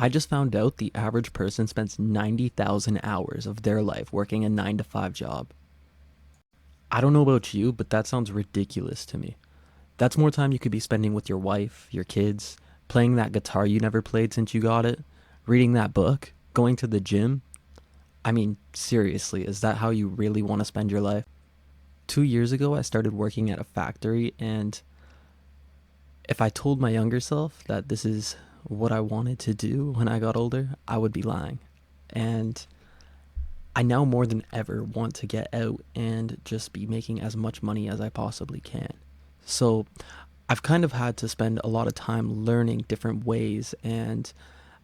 I just found out the average person spends 90,000 hours of their life working a 9 to 5 job. I don't know about you, but that sounds ridiculous to me. That's more time you could be spending with your wife, your kids, playing that guitar you never played since you got it, reading that book, going to the gym. I mean, seriously, is that how you really want to spend your life? 2 years ago, I started working at a factory, and if I told my younger self that this is what I wanted to do when I got older, I would be lying. And I now more than ever want to get out and just be making as much money as I possibly can. So I've kind of had to spend a lot of time learning different ways, and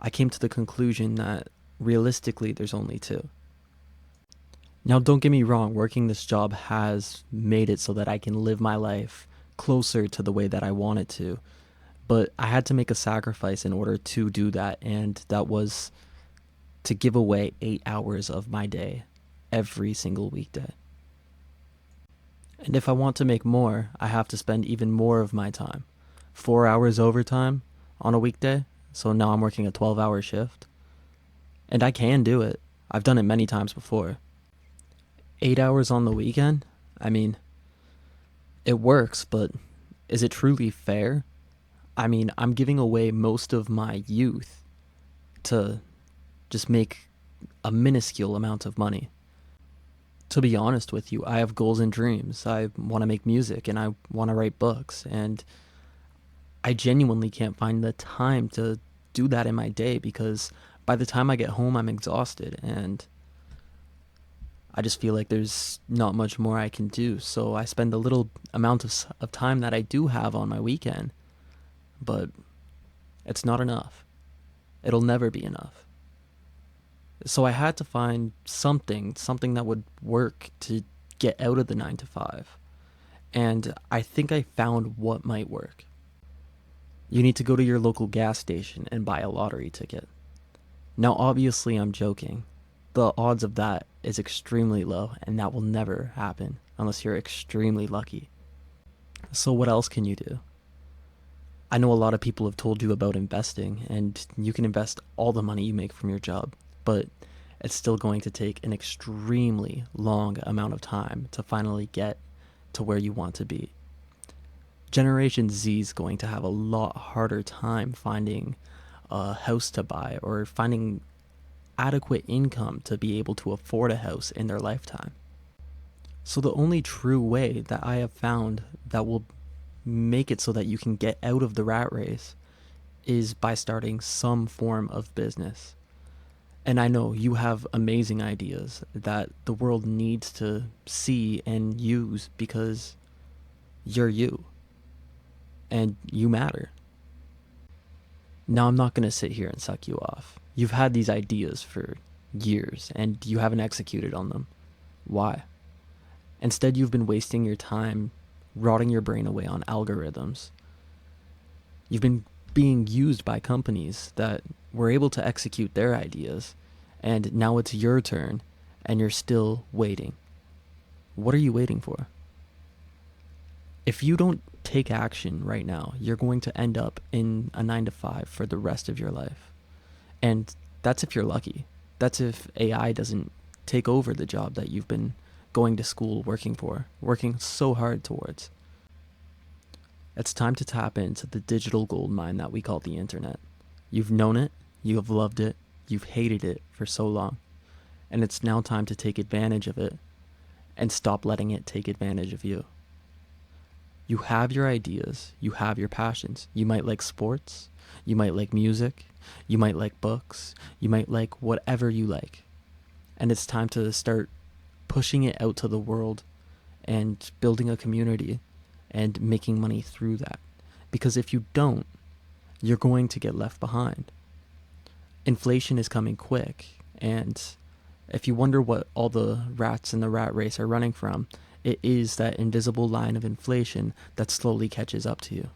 I came to the conclusion that realistically there's only two. Now, don't get me wrong, working this job has made it so that I can live my life closer to the way that I want it to, but I had to make a sacrifice in order to do that, and that was to give away 8 hours of my day every single weekday. And if I want to make more, I have to spend even more of my time. 4 hours overtime on a weekday, so now I'm working a 12-hour shift. And I can do it. I've done it many times before. 8 hours on the weekend? I mean, it works, but is it truly fair? I mean, I'm giving away most of my youth to just make a minuscule amount of money. To be honest with you, I have goals and dreams. I want to make music and I want to write books, and I genuinely can't find the time to do that in my day because by the time I get home, I'm exhausted and I just feel like there's not much more I can do. So I spend the little amount of time that I do have on my weekend, but it's not enough. It'll never be enough. So I had to find something that would work to get out of the 9 to 5. And I think I found what might work. You need to go to your local gas station and buy a lottery ticket. Now, obviously, I'm joking. The odds of that is extremely low, and that will never happen unless you're extremely lucky. So what else can you do? I know a lot of people have told you about investing, and you can invest all the money you make from your job, but it's still going to take an extremely long amount of time to finally get to where you want to be. Generation Z is going to have a lot harder time finding a house to buy or finding adequate income to be able to afford a house in their lifetime. So the only true way that I have found that will make it so that you can get out of the rat race is by starting some form of business. And I know you have amazing ideas that the world needs to see and use because you're you and you matter. Now, I'm not going to sit here and suck you off. You've had these ideas for years and you haven't executed on them. Why? Instead, you've been wasting your time rotting your brain away on algorithms. You've been being used by companies that were able to execute their ideas, and now it's your turn, and you're still waiting. What are you waiting for? If you don't take action right now, you're going to end up in a 9 to 5 for the rest of your life. And that's if you're lucky. That's if AI doesn't take over the job that you've been going to school working so hard towards. It's time to tap into the digital gold mine that we call the internet. You've known it, you have loved it, you've hated it for so long, and it's now time to take advantage of it and stop letting it take advantage of you. You have your ideas, you have your passions. You might like sports, you might like music, you might like books, you might like whatever you like. And it's time to start pushing it out to the world and building a community and making money through that. Because if you don't, you're going to get left behind. Inflation is coming quick, and if you wonder what all the rats in the rat race are running from, it is that invisible line of inflation that slowly catches up to you.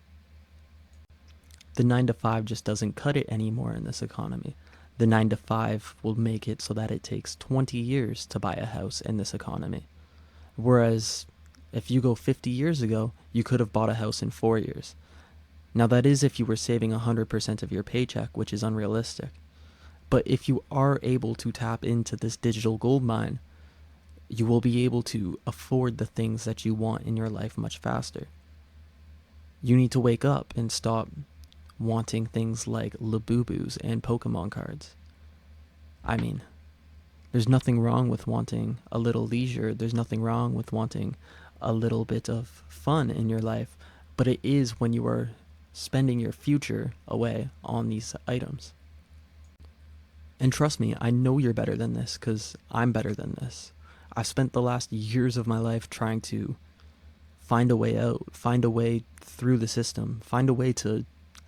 The 9 to 5 just doesn't cut it anymore in this economy. The 9 to 5 will make it so that it takes 20 years to buy a house in this economy. Whereas if you go 50 years ago, you could have bought a house in 4 years. Now that is if you were saving 100% of your paycheck, which is unrealistic. But if you are able to tap into this digital gold mine, you will be able to afford the things that you want in your life much faster. You need to wake up and stop wanting things like Labubus and Pokemon cards. I mean, there's nothing wrong with wanting a little leisure. There's nothing wrong with wanting a little bit of fun in your life. But it is when you are spending your future away on these items. And trust me, I know you're better than this because I'm better than this. I've spent the last years of my life trying to find a way out, find a way through the system, find a way to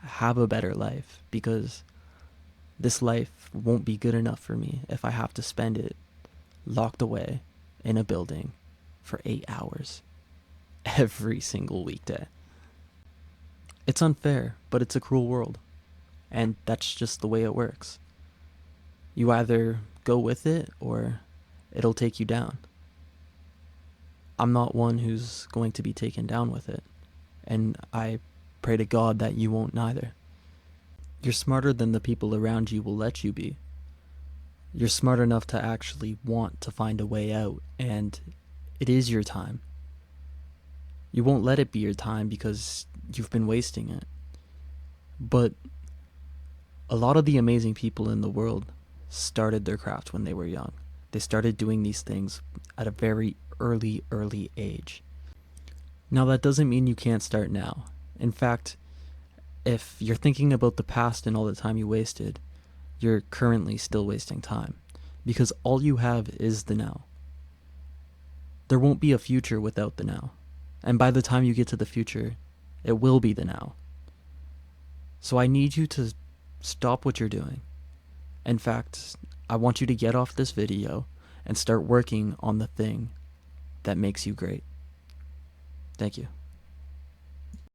have a better life, because this life won't be good enough for me if I have to spend it locked away in a building for 8 hours every single weekday. It's unfair, but it's a cruel world, and that's just the way it works. You either go with it or it'll take you down. I'm not one who's going to be taken down with it, and I pray to God that you won't neither. You're smarter than the people around you will let you be. You're smart enough to actually want to find a way out, and it is your time. You won't let it be your time because you've been wasting it. But a lot of the amazing people in the world started their craft when they were young. They started doing these things at a very early age. Now, that doesn't mean you can't start now. In fact, if you're thinking about the past and all the time you wasted, you're currently still wasting time, because all you have is the now. There won't be a future without the now, and by the time you get to the future, it will be the now. So I need you to stop what you're doing. In fact, I want you to get off this video and start working on the thing that makes you great. Thank you.